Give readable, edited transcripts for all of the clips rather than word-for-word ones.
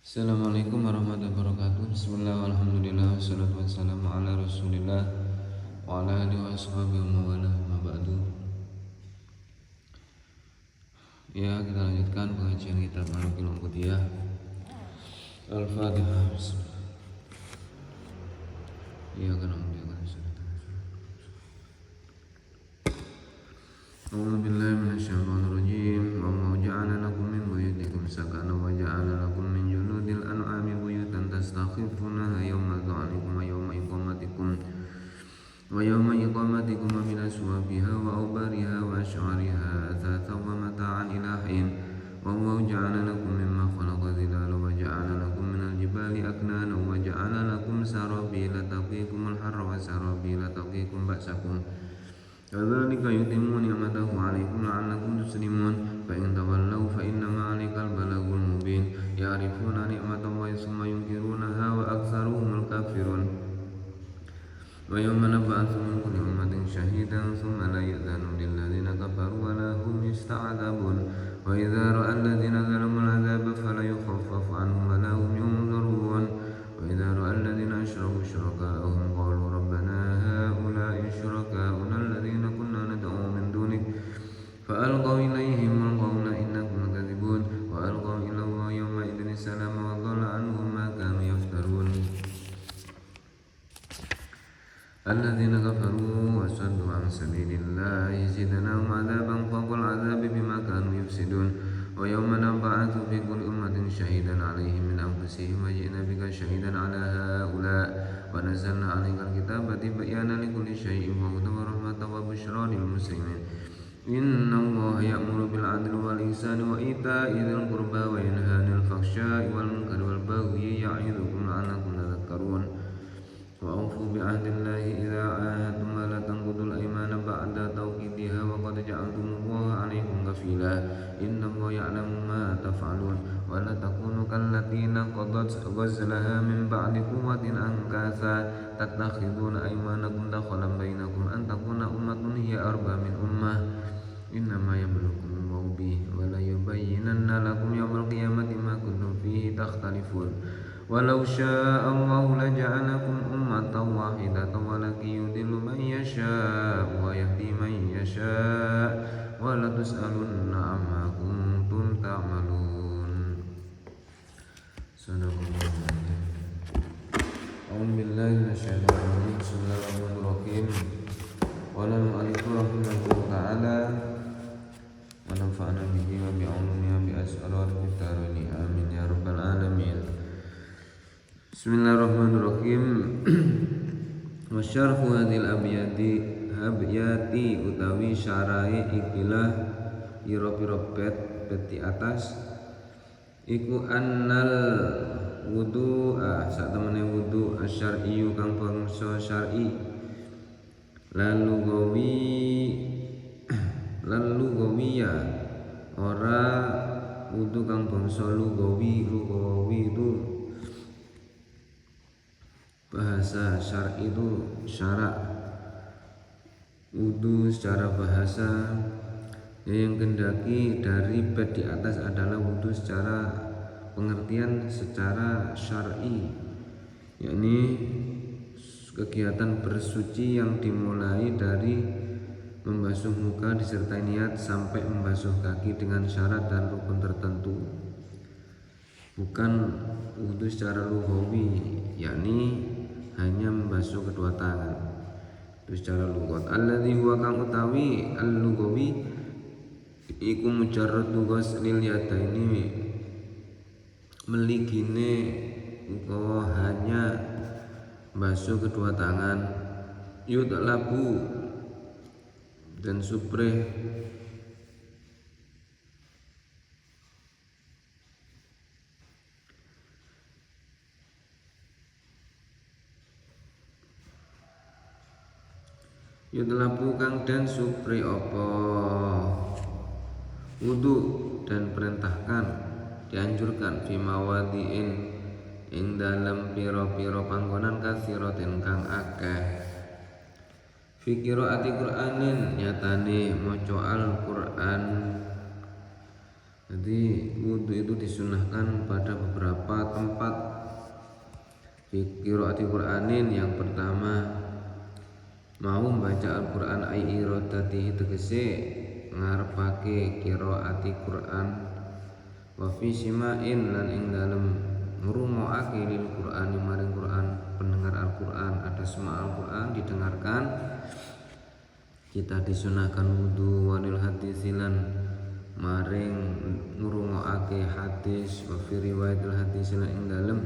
Assalamualaikum warahmatullahi wabarakatuh. Bismillah, alhamdulillah, wassalatu wassalamu ala rasulillah wa ala alihi wa sahbihi wa mawala ma ba'du. Ya, kita lanjutkan pengajian kitab Al-Qilum Qudiyah Al-Fatihah. Ya, kan A'udzu billahi minasyaitonir rajim. Wa ja'ala lakum min buyutikum sakana wa ja'ala lakum min juludil an'ami buyutan tastakhifunaha yawma dha'nikum wa yawma iqamatikum wa min aswabiha wa awbariha wa asy'ariha athatha wa mata'an ila hin. Wa ja'ala lakum mimma khalaqa dhilala wa ja'ala lakum minal jibali aknana wa ja'ala lakum sarabila taqikumul harra wa sarabila taqikum ba'sakum. Kadzalika yutimmu ni'matahu 'alaikum la'allakum tuslimun. Fa in tawallaw fa innama 'alaikal balagul mubin. Ya'rifuna ni'matallahi tsumma yunkirunaha wa aktsaruhumul kafirun. Wa yawma nab'atsu min kulli ummatin shahidan tsumma la ya'dhanu lil ladzina kafaru wa la hum yusta'dzabun. Wa idza ra'a alladzina zalamul 'adzaba fala yukhaffafu 'anhum wa la hum yunzarun. Wa idza ra'a alladzina asyraku syuraka'ahum qalu rabbana ha'ula'i syuraka'una alladzina kunna nad'u min dunik fa'alqaw ilaihimul qawla innakum lakadzibun wa alqaw ila Allahi yawma idzin salama wa dhalla 'anhum ma kanu yaftarun. Alladzina kafaru wa saddu 'an sabilillahi zidnahum 'adzaban fawqal 'adzabi bima kanu yufsidun. Wa yawma nab'atsu fi kulli ummatin shahidan 'alaihim min anfusihim wa ji'na bika shahidan 'ala ha'ula' wa nazzalna 'alaikal kitaba tibyanan likulli syai'in wa hudan wa rahmatan wa busyra lil muslimin. Innallaha ya'muru bil 'adli wal ihsani wa ita'i dzil qurba wa yanha 'anil fahsya'i wal munkari wal baghi ya'idzukum la'allakum tadhakkarun. Wa awfu bi 'ahdillahi idza 'ahadtum wa la tanqudul aymana ba'da tawqidiha wa qad ja'altumullaha 'alaykum kafila. Innallaha ya'lamu ma taf'alun wa la takunu kallati naqadat ghazlaha min ba'di quwwatin ankatha tattakhiduna aymanakum dakhalan bainakum an takuna ummatun hiya arba min ummah. Innama yabluukumullahu bihi wa la yubayyinanna lakum yawmal qiyamati ma kuntum fihi takhtalifun. Walau syaa Allahu laja'alakum ummatan wahidatan walakin yudillu man yasha' wa yahdi man yasha' wa la tus'alunna amma kuntum ta'malun. Sadaqallahu. A'udzu billahi minasyaitonir rajim. Bismillahirrahmanirrahim. Qala al-mu'allif rahimahullahu ta'ala wa nafa'ana bihi wa bi 'ulumihi wa bi asraril kitabih. Amin ya rabbal alamin. Bismillahirrahmanirrahim. Wa syarhu hadhil abyati utawi syarai ikilah pira-pira bet di atas iku annal wudu'a sak temene wudu asyar'iyyu kang bangsa syar'i lalu gawiya ora wudu kang bangsa lugawi itu bahasa syar'i itu syarak wudu secara bahasa yang kendaki dari bed di atas adalah wudu secara pengertian secara syar'i, yakni kegiatan bersuci yang dimulai dari membasuh muka disertai niat sampai membasuh kaki dengan syarat dan rukun tertentu, bukan wudu secara lughawi, yakni hanya membasuh kedua tangan. Itu secara lughat. Alladzi huwa kang utawi al-lughawi iku mujarradu ghuslil yadaini meligine uga hanya basuh kedua tangan. Yudlabu dan supreh yudlabu kang dan supri apa wudu dan perintahkan dianjurkan fi mawadiin ing dalam pira-pira panggonan kasiratin kang akeh fi qiraati Qur'anin nyatane maca Al-Qur'an. Jadi wudu itu disunahkan pada beberapa tempat fi qiraati Qur'anin yang pertama mau membaca Al-Qur'an ai iradati tegese ngarepake qiraati Qur'an wa fi sima'in lan ing dalem ngrungokake lil Qur'ani maring Qur'an pendengar Al-Qur'an ada sema Al-Qur'an didengarkan kita disunahkan wudu wanil hadisilan maring ngrungokake hadis wa fi riwayatil hadis lan ing dalem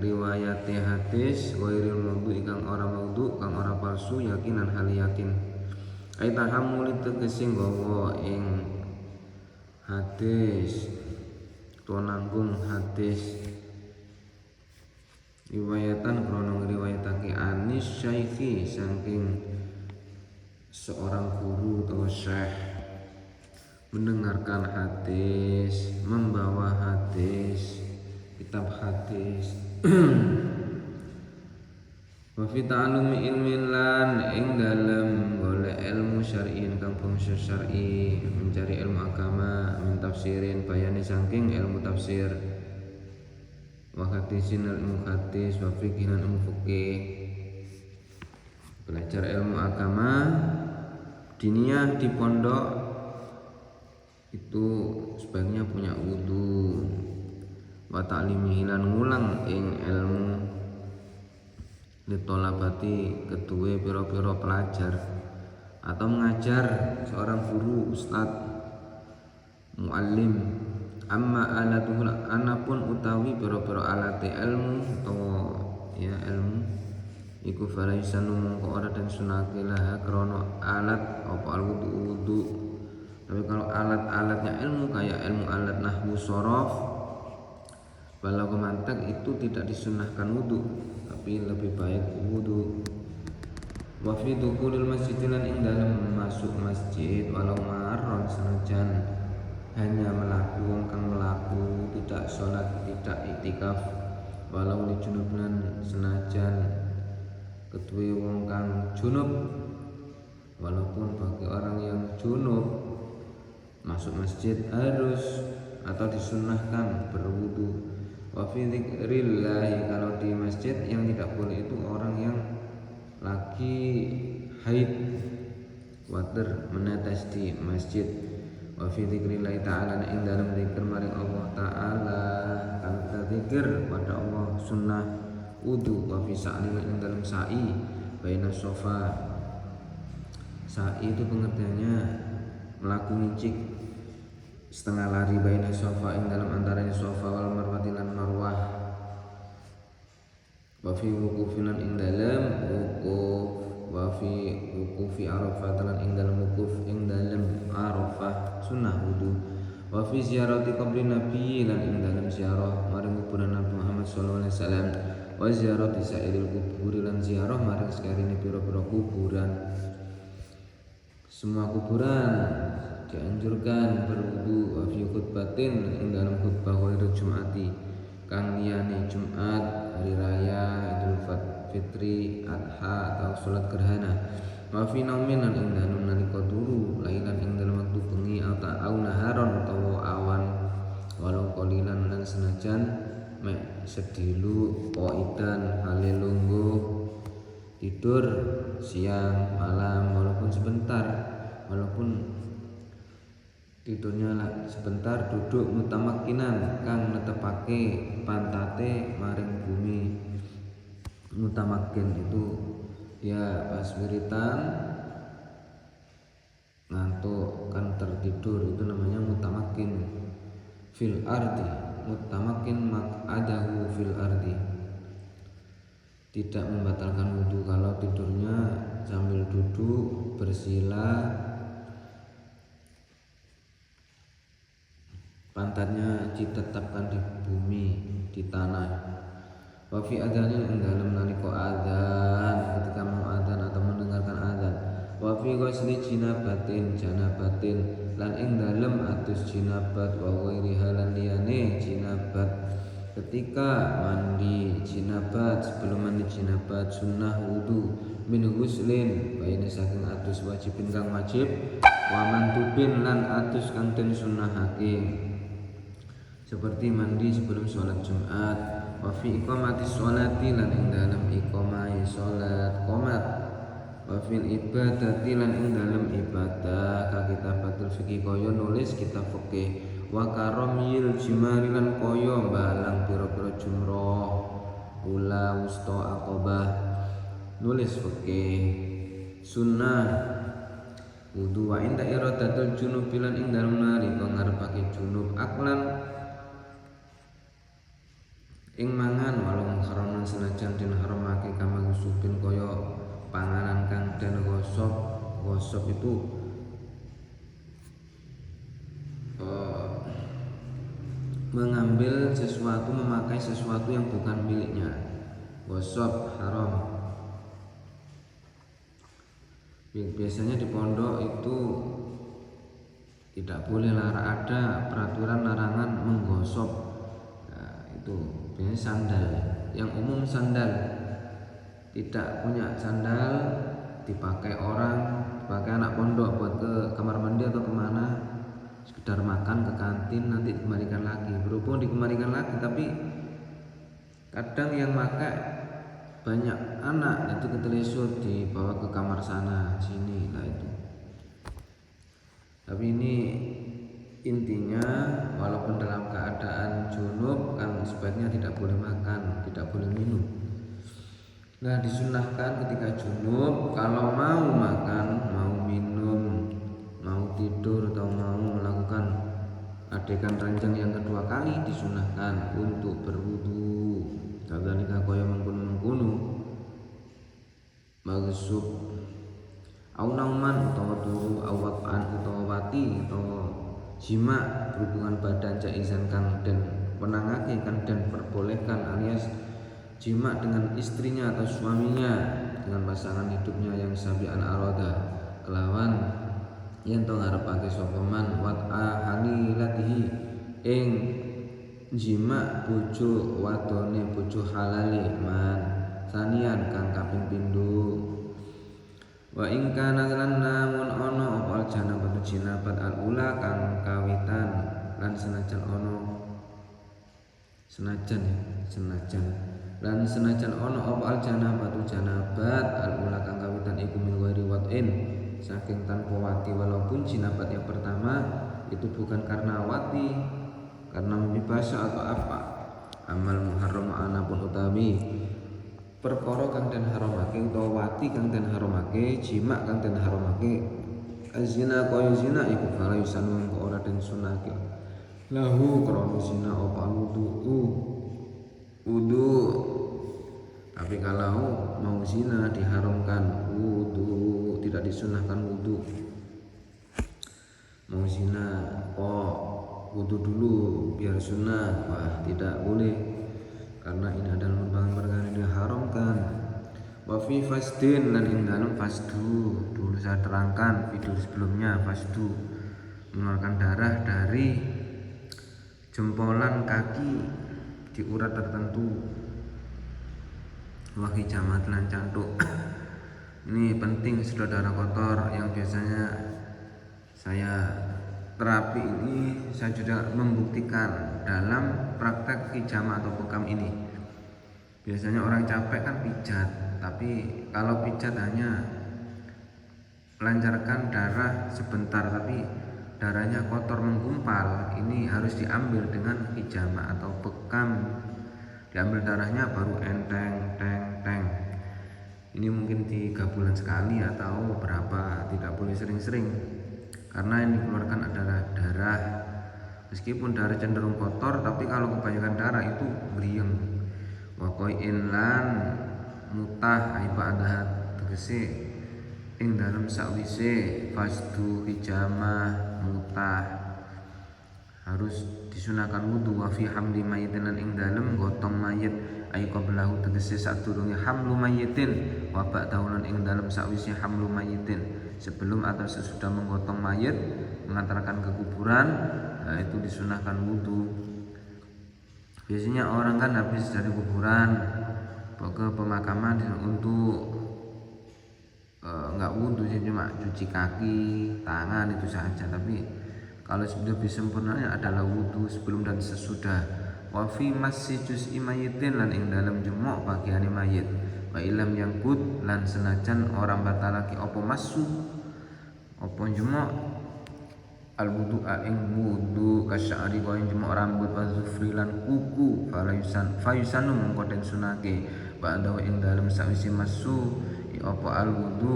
riwayate hadis wairil maudhu kang ora maudhu kang ora palsu yakinan hal yakin ai tahammul tegese nggawa ing hadis to nanggung hadis riwayatan krono riwayatake anis syaikhi saking seorang guru atau syekh mendengarkan hadis, membawa hadis, kitab hadis. Wa fi ta'allumi ilmin lan ing dalem golek ilmu syar'in kang bangsa syar'i mencari ilmu agama min tafsirin bayani saking ilmu tafsir wa hadisin ilmu hadis wa fiqhin ilmu fikih belajar ilmu agama diniyah di pondok itu sebaiknya punya wudu wa ta'limihi lan ngulang ing ilmu ditolabati kedua piro-piro pelajar atau mengajar seorang guru ustadz muallim amma alatuhul anapun utawi piro-piro alati ilmu atau ya ilmu iku falaisanu mongko ora dan sunakilah krono alat apa al-wudu tapi kalau alat-alatnya ilmu kayak ilmu alat nahwu sorof walau kemantek itu tidak disunahkan wudu tapi lebih baik wudu wa fi dukhulil masjid lan ing dalem masuk masjid walau marron senajan hanya melaku wong kang melaku tidak sholat tidak iktikaf walau li junublan senajan kedue wong kang junub walaupun bagi orang yang junub masuk masjid harus atau disunahkan berwudu. Wa fi dzikrillah kalau di masjid yang tidak boleh itu orang yang lagi haid water menetes di masjid. Wa fi dzikrillah ta'ala ing dalam zikir maring Allah taala kan kita zikir pada Allah sunnah wudu wa fi sa'li ing dalam sa'i baina sofa. Sa'i itu pengertiannya melaku ngicik setengah lari baina sofa ing dalam antaranya sofa wal marwati lan marwah wa fi wuqufilan ing dalam wukuf wa fi wuqufi arafah lan ing dalam wukuf ing dalam arafah sunnah wudu wa fi ziarati qabri nabi lan ing dalam ziarah maring kuburan Nabi Muhammad sallallahu alaihi wasallam wa ziarati sa'iril kubur lan ziarah maring sekarine pira-pira kuburan semua kuburan dianjurkan berwudu wa fi khutbatin ing dalam khutbah wairu jumati kang liyane Jumat hari raya Idul Fitri Adha atau salat gerhana wa fi naumin lan ing dalam nalika turu lailan ing dalam waktu bengi au naharon utawa awan walau qalilan lan senajan mek sedilu qaidan hale lungguh tidur siang malam walaupun sebentar walaupun tidurnya sebentar duduk mutamakinan kang netepake pantate maring bumi mutamakin itu dia pas wiritan ngantuk kan tertidur itu namanya mutamakin fil ardi mutamakin mak'adahu fil ardi tidak membatalkan wudu kalau tidurnya sambil duduk bersila pantatnya ditetapkan di bumi di tanah wa fi adzanin ing dalem nalika adzan ketika mau adzan atau mendengarkan adzan wa fi ghusli janabatin lan ing dalem atus jinabat wa ghairi halan liyane jinabat ketika mandi jinabat sebelum mandi jinabat sunnah wudu min ghuslin baine saking atus wajibin kang wajib wa mandubin lan atus kang den sunnahake seperti mandi sebelum sholat Jumat. Wa fi iqamati sholati lan ing dalam iqamai sholat qomat. Wa fil ibadati lan ing dalam ibadah ka kitabatul fikih kaya nulis kitab fikih. Wa karamil jimari lan kaya balang pira-pira jumrah ula wusta aqabah. Nulis fikih sunnah wudu wa inda iradatul junub lan ing dalem nalika ngarepake junub aklan ing mangan walau haraman senajan den haramake kama gusupin kaya panganan kang den gosok itu mengambil sesuatu, memakai sesuatu yang bukan miliknya. Gosok haram. Biasanya di pondok itu tidak boleh ada peraturan larangan menggosok. Nah, itu biasanya sandal, yang umum sandal. Tidak punya sandal dipakai anak pondok buat ke kamar mandi atau kemana, sekedar makan ke kantin nanti dikembalikan lagi. Berhubung dikembalikan lagi, tapi kadang yang pakai banyak anak itu ketelesut dibawa ke kamar sana sini lah itu. Tapi ini intinya walaupun dalam keadaan junub kan sebaiknya tidak boleh makan, tidak boleh minum. Nah, disunahkan ketika junub kalau mau makan, mau minum, mau tidur atau mau melakukan adegan ranjang yang kedua kali disunahkan untuk berwudu. Kadzalika kaya mengkono magsub au nauman utawa turu au wat'an utawa wati utawa jima berhubungan badan jaizan kang den wenangake kang den perbolehkan alias jima dengan istrinya atau suaminya dengan pasangan hidupnya yang sabian arada kelawan yen to ngarepake sapa man wat'a halilatihi ing jima bojo wadone bojo halale man sanian kang kaping pindho. Wa ing kana lan namun ana apa janabatu jinabat al ula kang kawitan lan senajan ana apa al janabatu janabat al ula kang kawitan iku min ghairi wat'in saking tanpa wati, walaupun jinabat yang pertama itu bukan karena wati, karena mimpi basah atau apa. Amal muharram anapun utawi perkara kang den haramake utawa wati kang den haramake, jima kang den haramake, azina kaya zina iku fala yusanu mengko ora den sunahke lahu krana zina apa wudu. Tapi kalau mau zina diharamkan wudu, tidak disunahkan wudu. Mau zina wudu dulu biar sunnah, wah tidak boleh, karena ini adalah merupakan perkara yang diharamkan. Wa fi fasdin lan ing dalem fasdu, dulu saya terangkan video sebelumnya, fasdu mengeluarkan darah dari jempolan kaki di urat tertentu. Wa hijamat lan cantuk. Ini penting, saudara kotor yang biasanya saya terapi ini, saya juga membuktikan dalam praktek hijama atau bekam ini. Biasanya orang capek kan pijat, tapi kalau pijat hanya melancarkan darah sebentar, tapi darahnya kotor menggumpal, ini harus diambil dengan hijama atau bekam. Diambil darahnya baru enteng. Ini mungkin 3 bulan sekali atau berapa, tidak boleh sering-sering, karena yang dikeluarkan adalah darah. Meskipun darah cenderung kotor, tapi kalau kebanyakan darah itu meriang. Wa qai'in lan mutah ai ba'daha tegese ing dalem sakwise fasdu hijamah mutah harus disunahkan wudu. Wa fi hamli mayyitin lan ing dalem gotong mayit ai qablahu tegese sadurunge hamlu mayyitin wa ba'dahu lan ing dalem sakwise hamlu mayyitin, sebelum atau sesudah menggotong mayit mengantarkan ke kuburan, nah itu disunahkan wudu. Biasanya orang kan habis dari kuburan ke pemakaman untuk nggak wudu sih, cuma cuci kaki tangan itu saja, tapi Kalau lebih sempurnanya adalah wudu sebelum dan sesudah. Wa fi massi juz'i mayyitin lan ing dalem jemok bagiane mayit. Wa ilam yangkut lan senajan orang batalake apa masu apa jemok al wudu ing wudu kasyari kaya jemok rambut wa zufri lan kuku fayusanu mongko den sunake ba'da ing dalem sawise masu apa al wudu.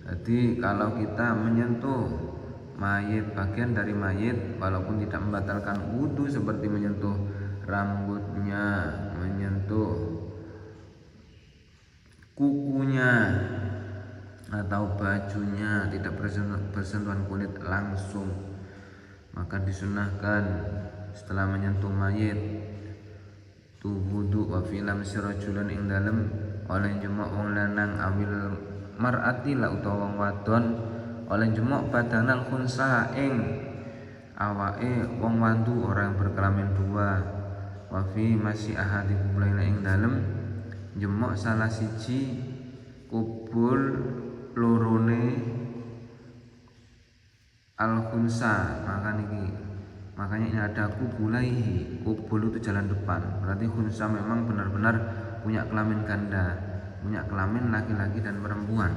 Jadi kalau kita menyentuh mayit, bagian dari mayit, walaupun tidak membatalkan wudu seperti menyentuh rambutnya, menyentuh kukunya atau bajunya, tidak bersentuhan kulit langsung, maka disunahkan setelah menyentuh mayit tu wudu wa filam sirajulan ing dalem oleh jemok wong lanang awil mar'ati la utawa wong wadon oleh jemok badanal khunsa ing awake wong wandu orang berkelamin dua. Wa fi masih ahadikum laina ing dalem jemok salah siji kubul lorone al khunsa. Makanya ini ada kubulaihi. Kubul itu jalan depan, berarti khunsa memang benar-benar punya kelamin ganda, punya kelamin laki-laki dan perempuan.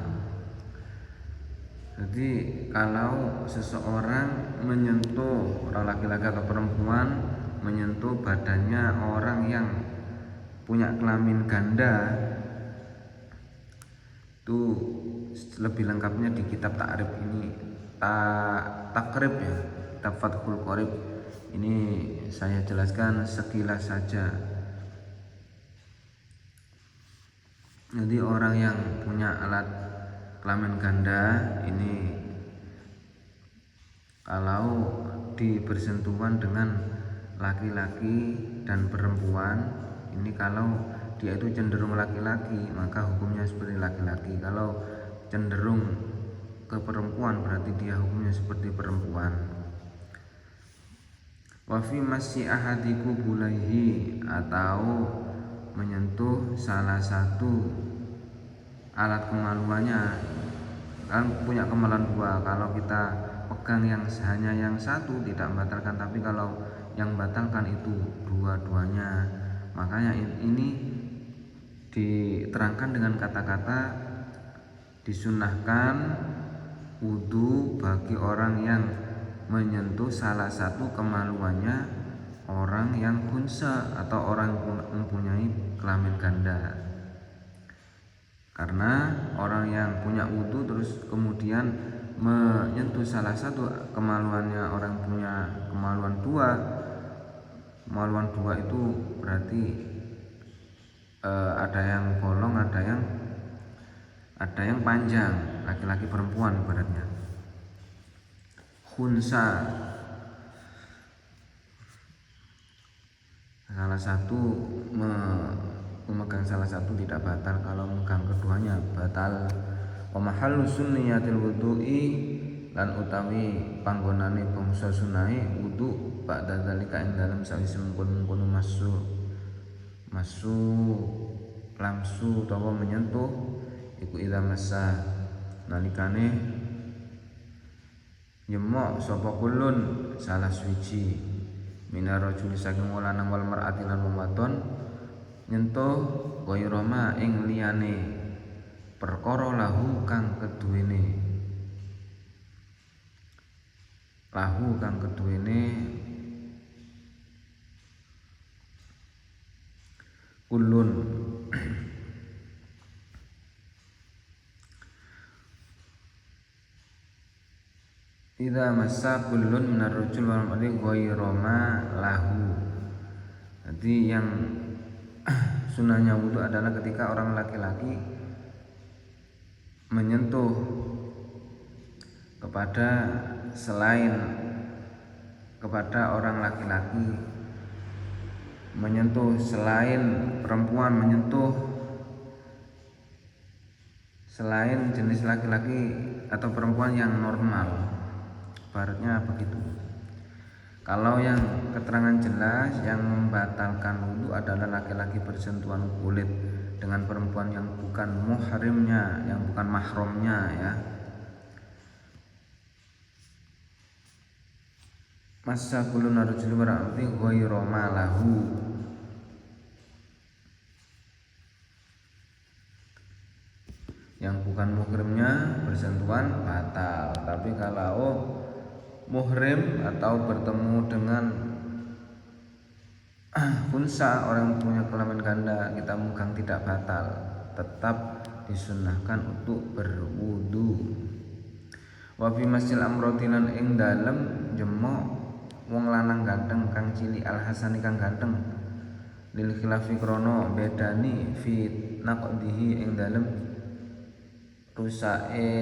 Jadi kalau seseorang menyentuh orang laki-laki atau perempuan, menyentuh badannya orang yang punya kelamin ganda, itu lebih lengkapnya di kitab takrib ini, takrib ya, kitab Fathul Qorib. Ini saya jelaskan sekilas saja. Jadi orang yang punya alat kelamin ganda ini kalau dibersentuhan dengan laki-laki dan perempuan, ini kalau dia itu cenderung laki-laki maka hukumnya seperti laki-laki, kalau cenderung ke perempuan berarti dia hukumnya seperti perempuan. Wa fi masyi ahadiku bulaihi, atau menyentuh salah satu alat kemaluannya, kan punya kemaluan dua, kalau kita pegang yang hanya yang satu tidak membatalkan, tapi kalau yang batalkan itu dua-duanya. Makanya ini diterangkan dengan kata-kata disunahkan wudu bagi orang yang menyentuh salah satu kemaluannya orang yang khunsa atau orang yang mempunyai kelamin ganda. Karena orang yang punya wudu terus kemudian menyentuh salah satu kemaluannya orang punya kemaluan dua itu berarti ada yang bolong, ada yang panjang, laki-laki perempuan ibaratnya. Khunsa salah satu memegang salah satu tidak batal, kalau memegang keduanya batal. Wa mahallu sunniyatil wudu'i lan utawi panggonane bangsa sunahe wudu ba'da zalika ing dalem sawise mengkono masu lamsu utawa menyentuh iku ida masa nalikane nyemok sapa kulun salah suci minar rajuli saking wong lanang wal mar'ati lan wong wadon nyentuh ghairama ing liyane perkara lahu kang keduwene kulun. Idza massa kullun minar rajul wal mar'ati ghairama lahu. Jadi yang sunahnya wudu adalah ketika orang laki-laki menyentuh kepada orang laki-laki, menyentuh selain perempuan, menyentuh selain jenis laki-laki atau perempuan yang normal, ibaratnya begitu. Kalau yang keterangan jelas yang membatalkan wudu adalah laki-laki bersentuhan kulit dengan perempuan yang bukan muhrimnya, yang bukan mahramnya ya. masa kulun rajul berarti ghairu malahu, yang bukan muhrimnya bersentuhan batal. Tapi kalau muhrim atau bertemu dengan unsa, orang punya kelamin ganda, kita megang tidak batal, tetap disunnahkan untuk berwudu. Wa fi masjid amrotinan ing dalem jemok wong lanang ganteng kang cilik alhasani kang ganteng, lil khilafi krono bedani fi naqdihi ing dalem rusake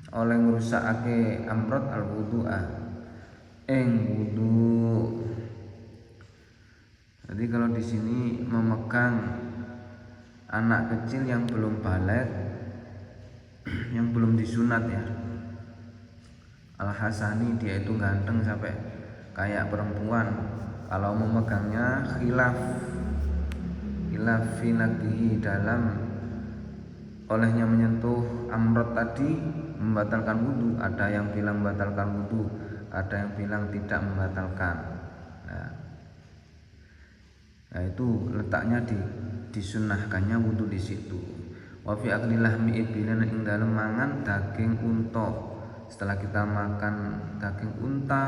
oleh ngrusakake amrot al wudu'a ing wudu. Jadi kalau di sini memegang anak kecil yang belum balik, yang belum disunat ya, al-hasani dia itu ganteng sampai kayak perempuan, kalau memegangnya khilaf finakdihi dalam olehnya menyentuh amrot tadi membatalkan wudu. Ada yang bilang membatalkan wudu, ada yang bilang tidak membatalkan. Nah itu letaknya disunnahkannya wudu di situ. Wa fi akli lahmi ibilin ing dalem mangan daging unta. Setelah kita makan daging unta,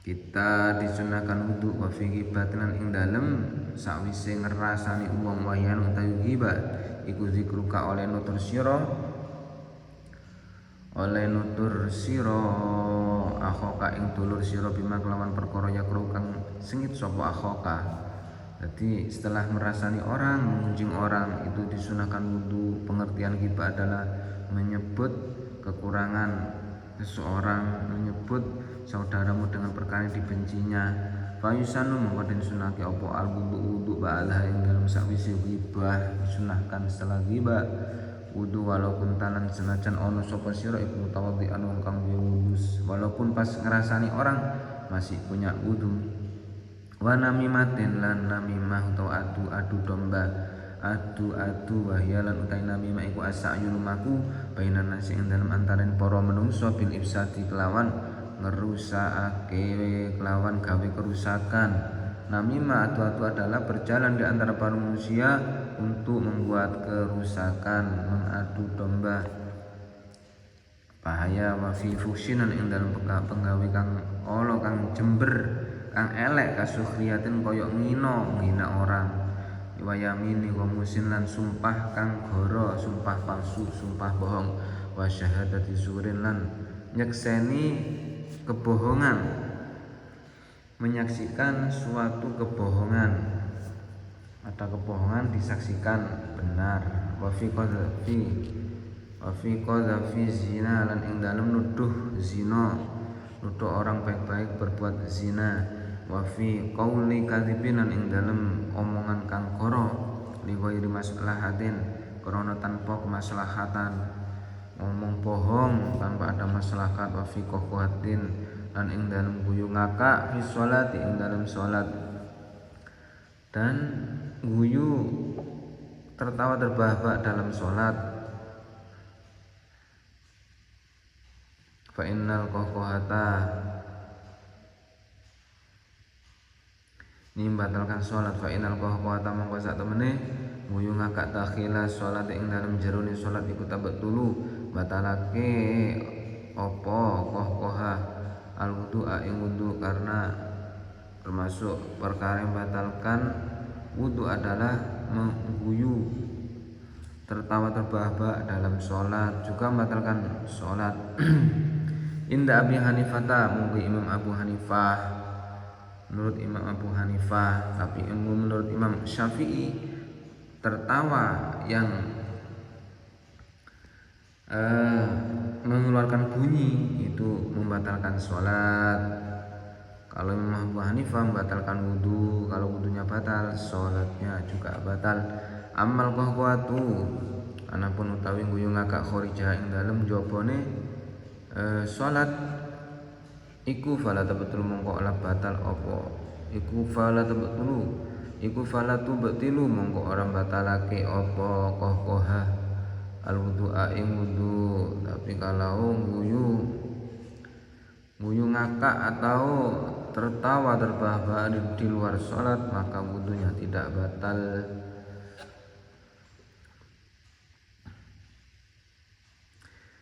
kita disunahkan wudu. Wa fi ghibatin ing dalem sakwise ngrasani wong wayan utawi ghibah iku zikruka oleh nutur sira akhoka ing dulur sira bima kelawan perkara yakro kang sengit sapa akhoka. Jadi setelah merasani orang, mengunjung orang, itu disunahkan wudu. Pengertian ghibah adalah menyebut kekurangan seseorang, menyebut saudaramu dengan perkara yang dibencinya. Fayusanu mongko den sunahke apa al wudu ba'alah ing dalam sakwise ghibah, disunahkan setelah ghibah wudu walaupun tanan senajan ono sapa sira iku mutawaddian wong kang wudu, walaupun pas ngrasani orang masih punya wudu. Wa namimatin lan namimah utawa adu domba, adu wahyalan utai namimah iku asa'yu lumaku bainan nasi ing dalem antaraning para menungso bil ifsadi kelawan ngerusakake, kelawan gawe kerusakan. Namimah adu adalah berjalan di antara para manusia untuk membuat kerusakan, mengadu domba. Bahaya wa fi fusinan ing dalem penggawe kang ala kang jember, kang elek kasukhriyatin koyok ngina orang. Wa yamini wa musin lan sumpah kang goro, sumpah palsu, sumpah bohong. Wa syahadati surin lan nyekseni kebohongan, menyaksikan suatu kebohongan, ada kebohongan disaksikan benar. Wa fi qadhafi zina lan ing dalem nuduh zina, nuduh orang baik-baik berbuat zina. Wa fi qauli kadzibin lan ing dalem omongan kang koro li ghairi maslahatin, krana tanpa kemaslahatan, ngomong bohong tanpa ada maslahat. Wa fi qahwatin lan ing dalem guyu ngakak fi sholati ing dalem salat, dan guyu tertawa terbahak dalam salat. Fa innal qahqahata nimbatalkan salat. Fa innal qahqahata mongko sak temene guyu ngakak dakhila salat ing dalem jerone salat iku tabatulu batalake apa qahqahah al wudu'a ing wudu, karena termasuk perkara yang batalkan wudu adalah mengguyu, tertawa terbahak dalam sholat, juga membatalkan sholat. Inda Abi Hanifah, mungkin Imam Abu Hanifah, menurut Imam Abu Hanifah. Tapi menurut Imam Syafi'i, tertawa yang mengeluarkan bunyi itu membatalkan sholat. Kalau Imam Abu Hanifah membatalkan wudu, kalau wudunya batal, sholatnya juga batal. Amal qahqahatu, anapun utawi guyu ngakak khorijah ing dalem jabone sholat iku fala tabtul mongko ala batal apa iku fala tu betilu mongko orang batalake apa qahqahah al wudu'a ing wudu. Tapi kalau guyu ngakak atau tertawa terbahak-bahak di luar sholat, maka wudunya tidak batal.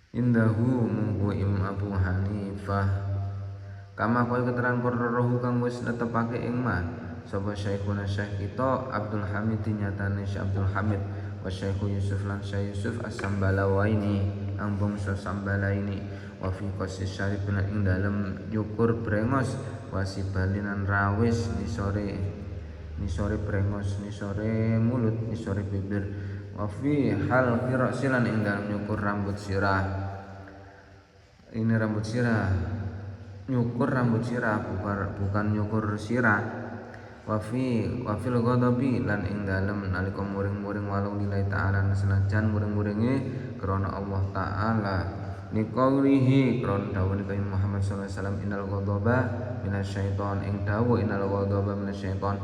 Indahu mungku Imam Abu Hanifah kama koyo keterangan rohu kang wis netepake ing mah sapa syekhuna syekh kita Abdul Hamid nyatane Syekh Abdul Hamid wa Syekh Yusuf lan Syekh Yusuf As-Sambalawaini ang bangsa Sambalaini wa fi qasis syarif lan ing dalem nyukur brengos wasibalinan rawis nisore brengos nisore mulut nisore bibir wa fi hal qirasilan ing dalem nyukur rambut sirah. Ini rambut sirah, nyukur rambut sirah bukan nyukur sirah. Wafil ghadabi lan ing dalem nalika muring-muring walau lillahi ta'ala senajan muring-muringe krana Allah taala niqaurihi krana dawuh Nabi Muhammad sallallahu alaihi wasallam innal ghadaba minasyaiton ing dawuh innal ghadaba minasyaiton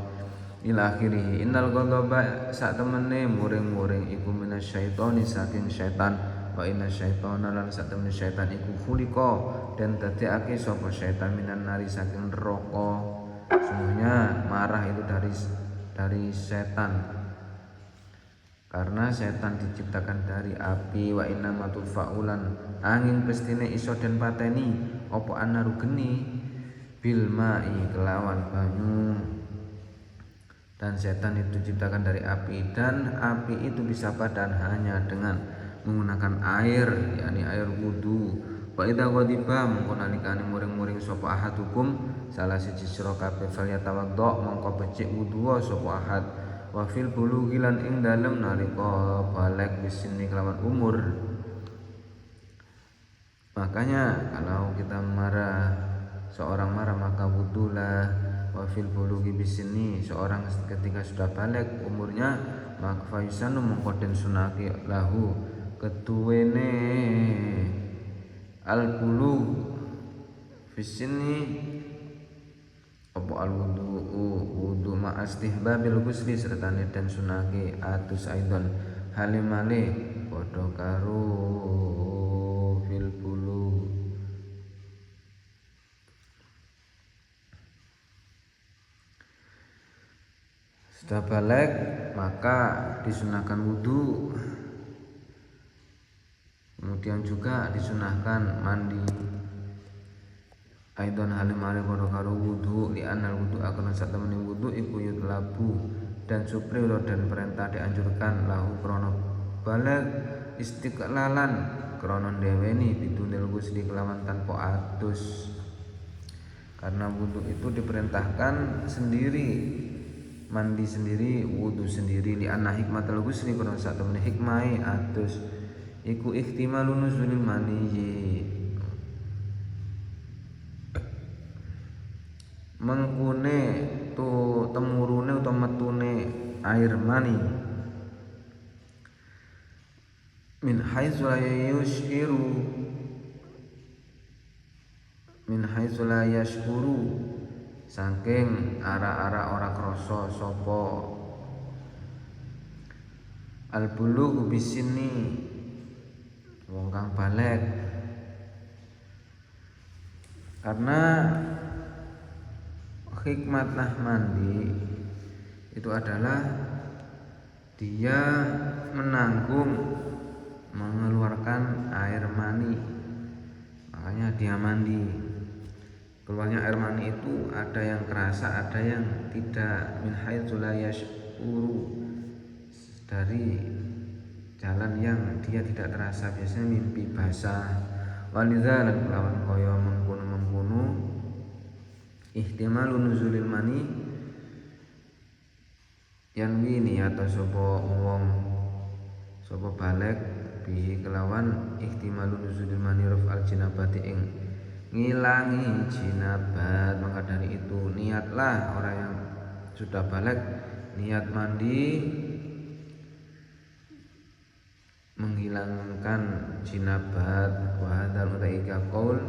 ila akhirih innal ghadaba sak temene muring-muring iku minasyaitoni saking syaitan wa inna syaitana lan sak temene syaitan iku khuliqa dan dadekake sapa syaitan minan nari saking neraka. Sungguhnya marah itu dari setan, karena setan diciptakan dari api. Wa inna matufaulan angin pestine iso den pateni apa annaru geni bil mai kelawan banyu. Dan setan itu diciptakan dari api, dan api itu bisa padam hanya dengan menggunakan air, yakni air wudu. Wa idza ghadiba mongko nalikane muring-muring sapa ahad hukum salah siji sira kabeh falyatawaddo mongko becik wudu sapa ahad. Wa fil bulughi lan ing dalem nalika balik bisini kelawan umur. Makanya kalau kita seorang marah maka wudulah. Wa fil bulughi bisini seorang ketika sudah balik umurnya maka faisanu mongko den sunake lahu ketuwene al-bulugh fisini apa al-wudu ma istihbabil ghusli sertane dan sunake atus aidon halimale padha karo fil bulugh. Sudah balik maka disunahkan wudu. Kemudian juga disunahkan mandi. Aidon halimale padha karo wudu li anal wudu akan satemene wudu iku yutlabu dan supriro dan perintah dianjurkan lahu krana balik istiqlalan krana ndeweni bidunil ghusli kelawan tanpa atus. Karena wudu itu diperintahkan sendiri, mandi sendiri, wudu sendiri li anna hikmatul ghusli krana satemene hikmahe atus iku ihtimalun nuzulil maniyyi mengkune tu temurune utawa metune air mani min haitsu la yashkuru saking ara-ara ora krasa sapa al bulugh bisini wong kang balik. Karena hikmat mandi itu adalah dia mengeluarkan air mani, makanya dia mandi. Keluarnya air mani itu ada yang kerasa, ada yang tidak. Min haitsu la yashuru, dari jalan yang dia tidak terasa, biasanya mimpi basah. Walidza lan lawan kaya mengkono ihtimalun nuzulil mani yanwi niyata sapa balik bihi kelawan ihtimalun nuzulil mani raf'al jinabati ing ngilangi jinabat. Maka dari itu niatlah orang yang sudah balik niat mandi menghilangkan jinabat. Wa hadzal utaika qaul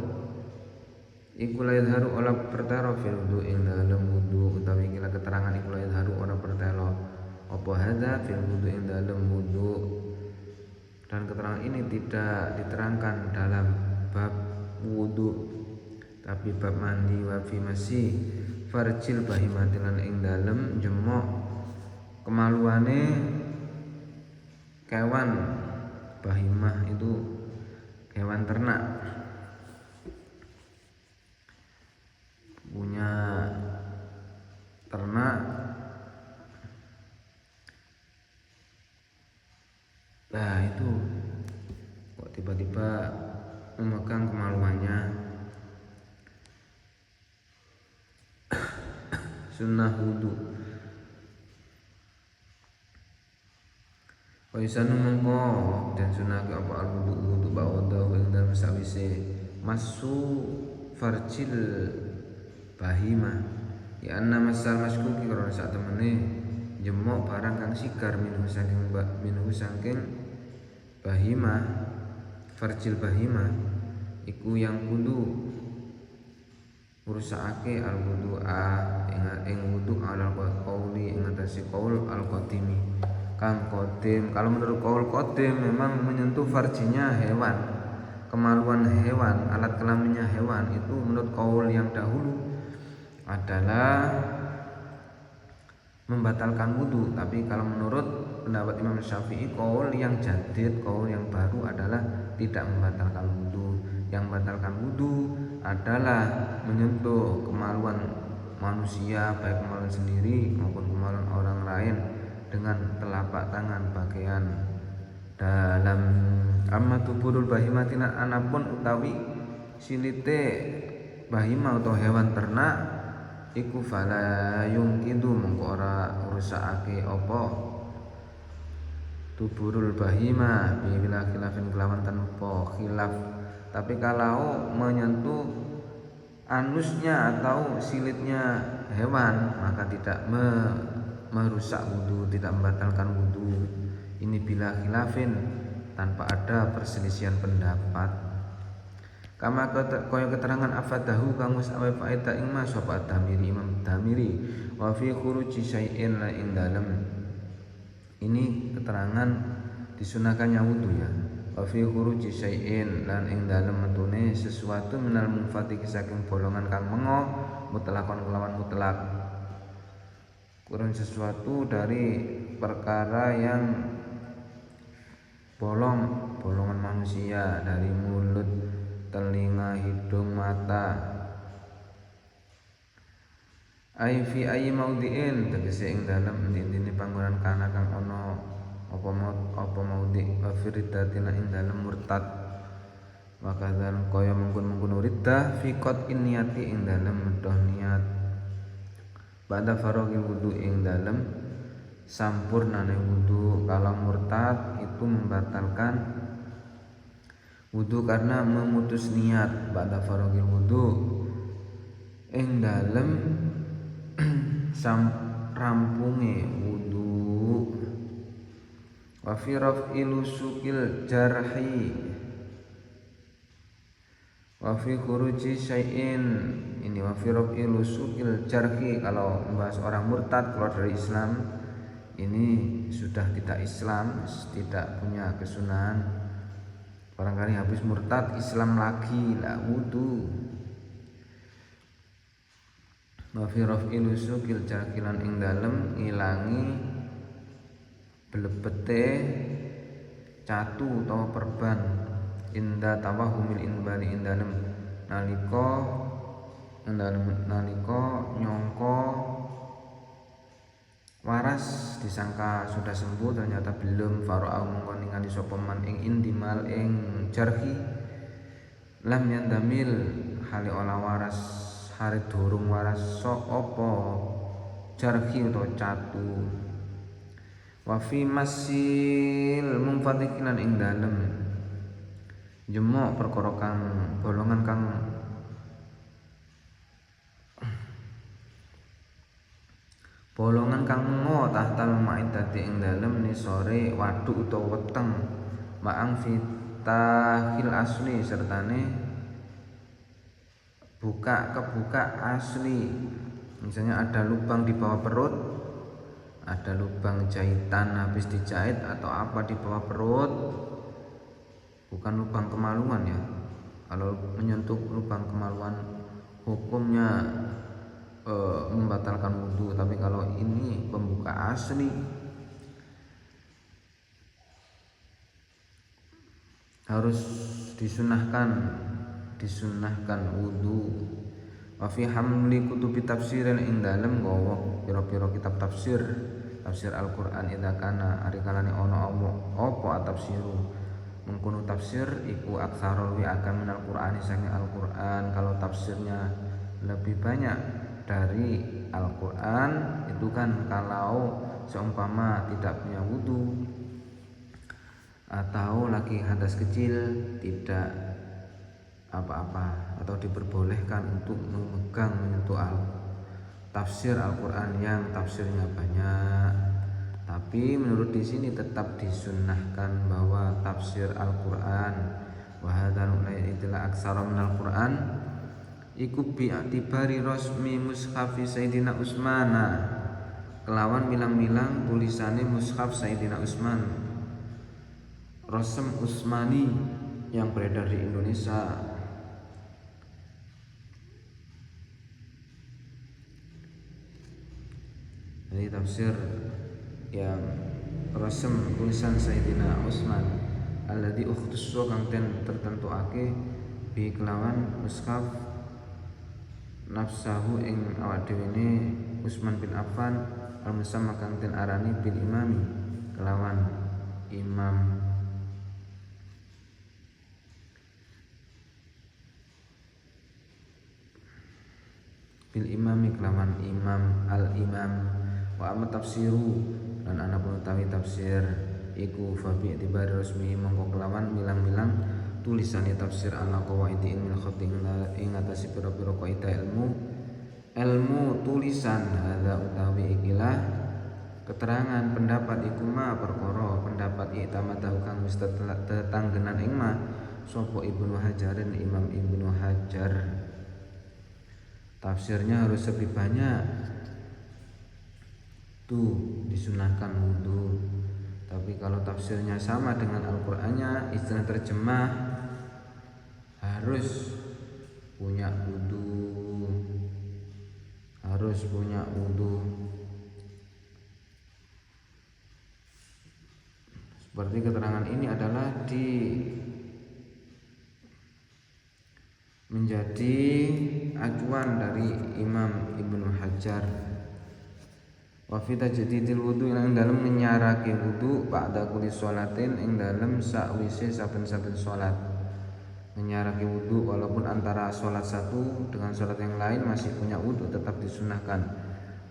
iku la yadharu ora pertelo fil wudu ing dalem wudu utawi kila keterangan iku la yadharu ora pertelo apa hadza fil wudu ing dalem wudu Dan keterangan ini tidak diterangkan dalam bab wudu, tapi bab mandi. Wa fi masih farjil bahimatilan ing dalem jemok kemaluane kewan. Bahimah itu hewan ternak, punya ternak. Nah itu kok tiba-tiba memegang kemaluannya. Sunnah wudu. Waisanu mengko dan sunnah ke apa al wudu ba'dahu ing dalem sawise masu farjil bahimah. Ya anna masal maskuki karena saat temene jemok barang kang sigar minuh saking bahimah, farjil bahimah iku yang kudu ngrusakake al wudu'a ing wudu ala qauli ing atase qaul al qadimi kang qadim. Kalau menurut qaul qadim memang menyentuh farjinya hewan, kemaluan hewan, alat kelaminnya hewan. Itu menurut qaul yang dahulu adalah membatalkan wudu. Tapi kalau menurut pendapat Imam Syafi'i, qaul yang jadid, qaul yang baru adalah tidak membatalkan wudu. Yang membatalkan wudu adalah menyentuh kemaluan manusia, baik kemaluan sendiri maupun kemaluan orang lain dengan telapak tangan bagian dalam. Amma tuburul bahimatina anapun utawi silite bahimah atau hewan ternak iku fala yungkidu mengko ora rusakake apa tuburul bahimah bila khilafin kelawan tanpa khilaf. Tapi kalau menyentuh anusnya atau silitnya hewan maka tidak merusak wudu, tidak membatalkan wudu. Ini bila khilafin, tanpa ada perselisihan pendapat. Kama kaya keterangan afadahu kang wis awe faedah ing mas sapa Damiri Imam Damiri wa fi khuruji syai'in la ing dalem. Ini keterangan disunahkannya wudu ya. Wa fi khuruji syai'in lan ing dalem metune sesuatu minal munfati saking bolongan kang mengo mutlakon kelawan mutlak. Kurang sesuatu dari perkara yang bolongan manusia, dari mulut, telinga, hidung, mata. Ai fi ayyi maudhi'in tegese ing dalem endi-endine panggonan kana kang ana apa maudhi' afiridatina ing dalem murtad. Maka dan kaya mengkon-mengkon riddah fi qat'in niyati ing dalem medoh niat. Ba'da faraghi wudu ing dalem sampurnane wudu. Kalau murtad itu membatalkan wudu karena memutus niat. Ba'da faraghi wudu ing dalem rampunge wudu. Wa fi raf'il sukil jarhi wa fi khuruji syai'in. Ini wa fi raf'il sukil jarhi kalau membahas orang murtad keluar dari Islam, ini sudah tidak Islam, tidak punya kesunahan. Barangkali habis murtad Islam lagi lah wudu. Wa fi raf'il sukil jarhi lan ing dalem ngilangi blebete catu utawa perban inda tawahumil inbali ing dalem nalika nyangka waras, disangka sudah sembuh ternyata belum. Fara'au mongko ningali sapa man ing indimal ing jarhi lam yandamil hale ola waras hari durung waras apa jarhi utawa catu. Wa fi masil mumfatikilan ing dalem jemok perkara kang bolongan kang mengo tahtal ma'idati ing dalem ni sore waduk utawa weteng ma'ang fitahil asli sertane kebuka asli. Misalnya ada lubang di bawah perut, ada lubang jahitan habis dijahit atau apa di bawah perut, bukan lubang kemaluan ya. Kalau menyentuh lubang kemaluan hukumnya membatalkan wudhu, tapi kalau ini pembuka asli harus disunahkan wudhu. Wa fi hamli kutubi tafsirin ing dalem gawa pira-pira kitab tafsir Al-Qur'an idza kana ari kalane ana apa tafsiru mengkono tafsir iku aksarul wi akan minal Qur'ani saking Al-Qur'an. Kalau tafsirnya lebih banyak dari Al-Qur'an itu kan kalau seumpama tidak punya wudhu atau lagi hadas kecil tidak apa-apa atau diperbolehkan untuk memegang menyentuh tafsir Al-Qur'an yang tafsirnya banyak. Tapi menurut di sini tetap disunnahkan bahwa tafsir Al-Qur'an wa hadzal itilah aksara minal Qur'an iku bi'atibari rasmi mushafi Sayyidina Utsmana kelawan milang-milang tulisane mushaf Sayyidina Utsman Rasem Utsmani yang beredar di Indonesia. Jadi tafsir yang rasem tulisan Sayyidina Utsman alladzi ukhtussa kang ten tertentuake bi kelawan mushaf nafsahu ing awak dhewe ne Utsman bin Affan al-musamma kang ten arani bil imami kelawan imam bil imami kelawan imam al-imam wa amma tafsiru dan ana pun utawi tafsir iku fa bi itibari resmi mongko kelawan milang-milang tulisane tafsir ala qawaidi ilmu khating ing atase pira-pira kaidah ilmu tulisan hadza utawi ikilah keterangan pendapat iku ma perkara pendapat itamadahu kang wis tetanggenan ing ma sapa Ibnu Hajarin Imam Ibnu Hajar. Tafsirnya harus lebih banyak tuh disunahkan wudhu. Tapi kalau tafsirnya sama dengan Al-Qur'annya istilah terjemah harus punya wudhu, seperti keterangan ini adalah menjadi acuan dari Imam Ibnu Hajar. Wa fi tajdidil wudu ing dalem nyarake wudu ba'da kulli sholatin ing dalem sakwise saben-saben salat. Menyarake wudu walaupun antara salat satu dengan salat yang lain masih punya wudu tetap disunahkan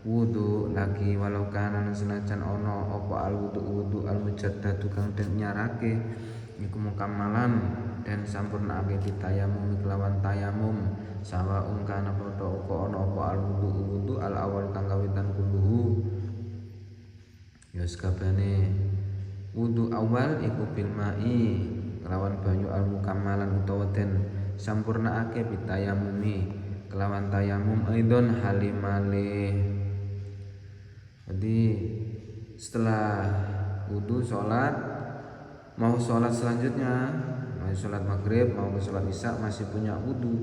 wudu lagi walau kana senajan ono apa al wudu al mujaddadu kang den nyarake iku mukammalan dan sampurnake ditayamum kelawan tayamum sawa kana padha uga ana apa al wudu al awal kang kawitan kuluhu ya sakabane wudu awal iku bil mai kelawan banyu al mukammalan utawa den sampurnaake bitayamumi kelawan tayamum aidon halimale. Jadi setelah wudu mau sholat selanjutnya, mau sholat maghrib, mau sholat isya masih punya wudu,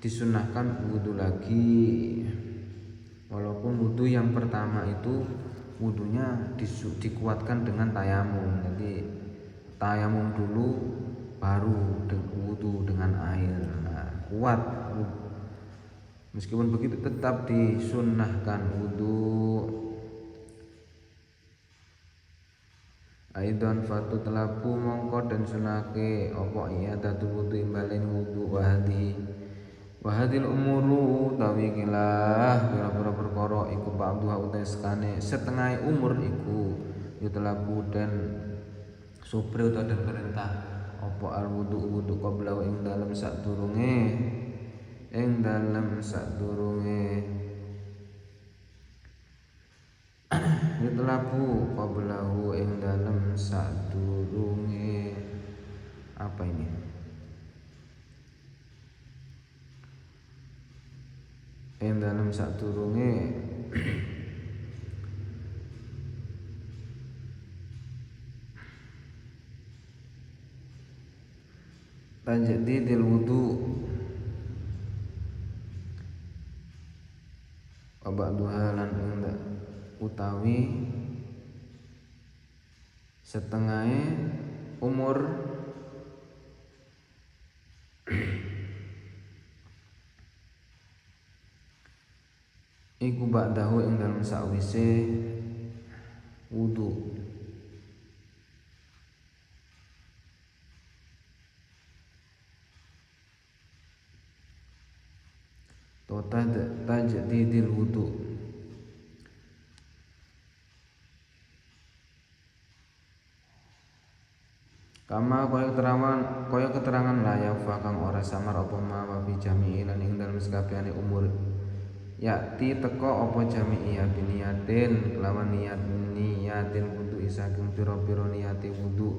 disunahkan wudu lagi. Walaupun wudu yang pertama itu wudunya dikuatkan dengan tayamum. Jadi tayamum dulu baru wudu dengan air. Nah, kuat. Meskipun begitu tetap disunnahkan wudu. Aidan fatu telapu mongko dan sunake apa iya datu wudu imbalen wudu wahadil umuru tawi kilah pira-pira perkara iku ba'dha utai sekane setengah umur iku yutelapu dan supri utawa dan perintah apa al wudu qabla ing dalem sadurunge yutelapu qablahu ing dalem sadurunge apa ini ing dalem sadurunge tajdidil wudu wa ba'duha lan utawi setengahe umur iku ba'dahu ing dalem sawise wudu. Tajdidil wudu kama kaya keterangan layak kang ora samar apa ma fi jami'i lan ing dalem sakabehane umur yakti teka apa jami'i biniyatin kelawan niyatin wudu saking pira-pira niyate wudu.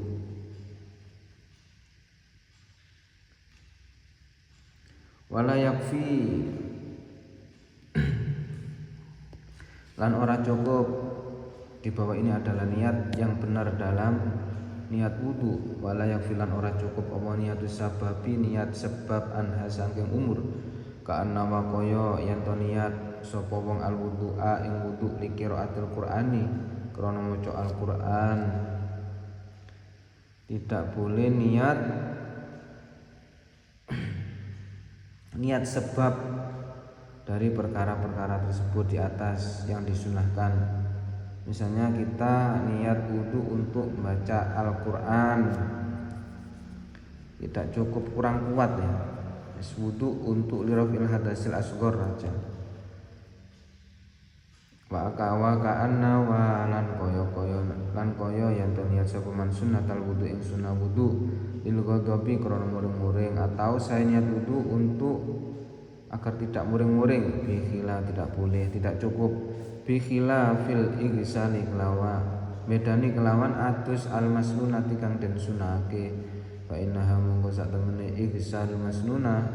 Wala yakfi lan ora cukup di bawah ini adalah niat yang benar dalam niat wudu. Wala yakfi lan ora cukup apa niatus sababi niat sebab anha saking umur ka annama kaya yen to niat sapa wong al wudu'a ing wudu li qiraatil qur'ani krana maca Al-Qur'an. Tidak boleh niat sebab dari perkara-perkara tersebut di atas yang disunahkan. Misalnya kita niat wudu untuk membaca Al-Qur'an, tidak cukup, kurang kuat ya. Wudu untuk lirafil hadasil asghar aja. Wa ka'anna wa lan koyo yang niat sapa man sunnatal wudu ing sunah wudu lil ghadabi krana muring-muring, atau saya niat wudu untuk agar tidak muring-muring. Bikhila tidak boleh, tidak cukup. Bikhila fil ighsali kelawa medani kelawan atus al masnunati kang den sunake. Fa innaha mongko sak temene ighsalul masnunah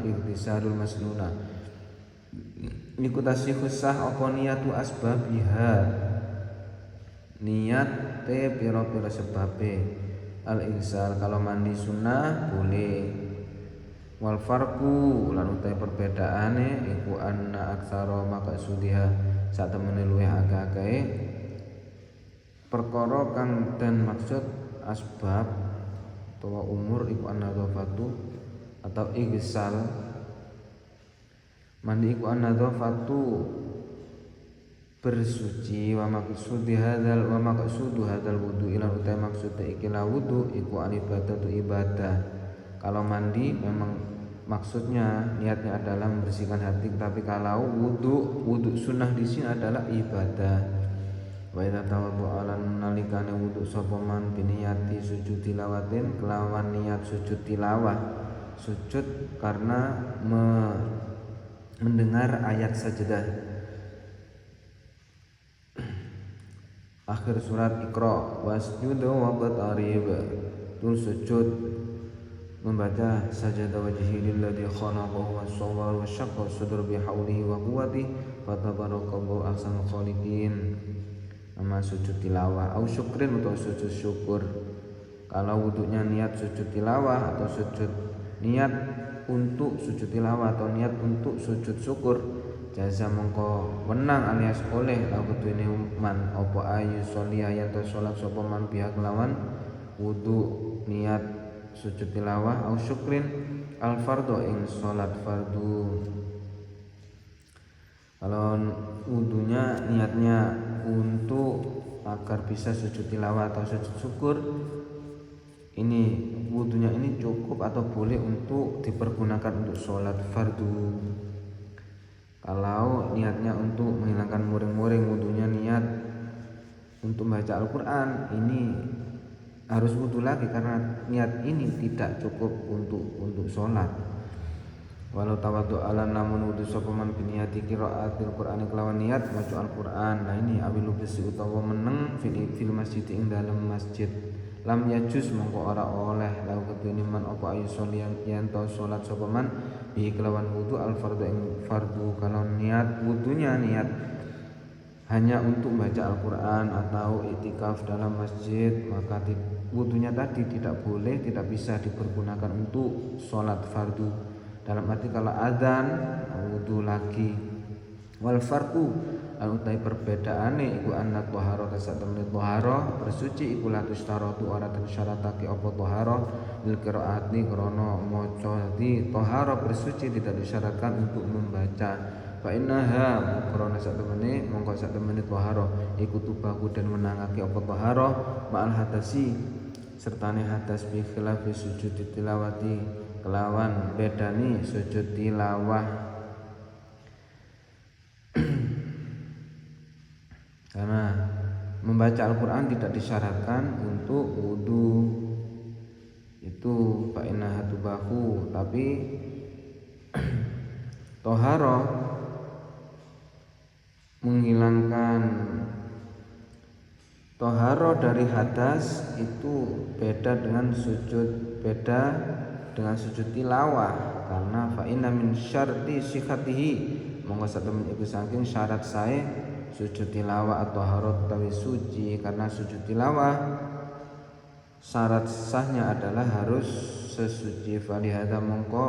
niku tasihus sah apa niatu asbabiha niat te pira-pira sebabe. Al ighsal kalau mandi sunnah boleh. Wal farqu lan utahe perbedaane iku anna aktsara maqsudiha sak temene luwih akeh perkara kang den maksud asbab utawa umur iku an-nadhafatu atau ighsal mandi iku an-nadhafatu bersuci wa maqsudu hadzal wudu ila utahe maksude iki la wudu iku ibadatu ibadah. Kalau mandi memang maksudnya niatnya adalah membersihkan hati, tapi kalau wudu sunnah di sini adalah ibadah. Wa idza tawaddu'a lan nalikane wudu sapa man biniyati sujud tilawatin kelawan niat sujud tilawah, sujud karena mendengar ayat sajdah akhir surat Iqra wasjudu waqtarib, tul sujud membaca sajada wajhi lilladzi khalaqahu wa sawwara wa syaqqa sadra bihaulihi wa quwwatihi fatabarakallahu ahsanul khaliqin. Nama sujud tilawah au syukrin atau sujud syukur. Kalau wudunya niat sujud tilawah atau sujud niat untuk sujud tilawah atau niat untuk sujud syukur, jaza mongko wenang alias oleh lahu kedune man apa ayu sholiyah yen to salat sapa man pihak lawan wudu niat sujud tilawah au syukrin al fardhu ing salat fardu. Kalau wudunya niatnya untuk agar bisa sujud tilawah atau sujud syukur, ini wudunya ini cukup atau boleh untuk dipergunakan untuk sholat fardu. Kalau niatnya untuk menghilangkan muring-muring, wudunya niat untuk membaca Al-Quran, ini harus wudu lagi karena niat ini tidak cukup untuk sholat. Walau tawaddu ala namun wudu sapa man biniyati qiraatil Qur'ani kelawan niat maca Al-Qur'an. Nah ini awilu besi utawa meneng fil masjid ing dalem masjid. Lam yajuz mongko ora oleh lau kedune man apa ayu sholian yen to salat sapa man bi kelawan wudu al fardhu ing fardu. Kalau niat wudunya niat hanya untuk baca Al-Qur'an atau iktikaf dalam masjid, maka wudunya tadi tidak boleh, tidak bisa dipergunakan untuk sholat fardu. Dalam arti kalau adzan wudu lagi. Wal farqu utai perbedaane iku anna thaharata satemene thahara bersuci iku latus taratu ora den syaratake apa thahara lil qiraati krana maca. Di thahara bersuci tidak disyaratkan untuk membaca. Fa innaha krana satemene mongko satemene thahara iku tubahu dan menangake apa thahara ma'al hadasi sertane hadas bi khilafi sujud tilawati kelawan bedani sujud tilawah. Karena membaca Al-Quran tidak disyaratkan untuk wudu, itu fa'innaha tubahu. Tapi toharo menghilangkan toharo dari hadas itu beda dengan sujud tilawah. Karena fa'inna min syarti syikhatihi monggo satemen iku saking syarat sae sujud tilawah atau harot tawi suci. Karena sujud tilawah syarat sahnya adalah harus sesuci. Falihada mongko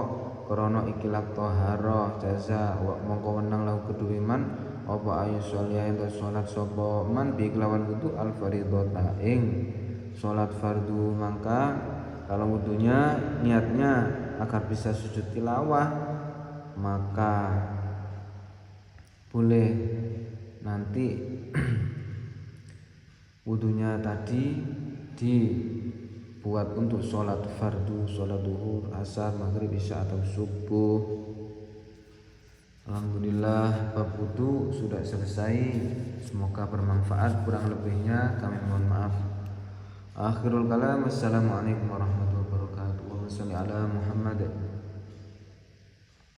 krono ikilah toharoh jaza mongko wenang lahu kedue man apa ayu sholiyah ento sholat sapa man bi kelawan wudu al faridhata ing sholat fardu. Maka kalau wudunya niatnya agar bisa sujud tilawah maka boleh nanti wudunya tadi dibuat untuk sholat fardu, sholat duhur, asar, maghrib, isya atau subuh. Alhamdulillah bab wudu sudah selesai. Semoga bermanfaat, kurang lebihnya kami mohon maaf. Akhirul kalam, assalamualaikum warahmatullahi wabarakatuh. Wa salli ala Muhammad.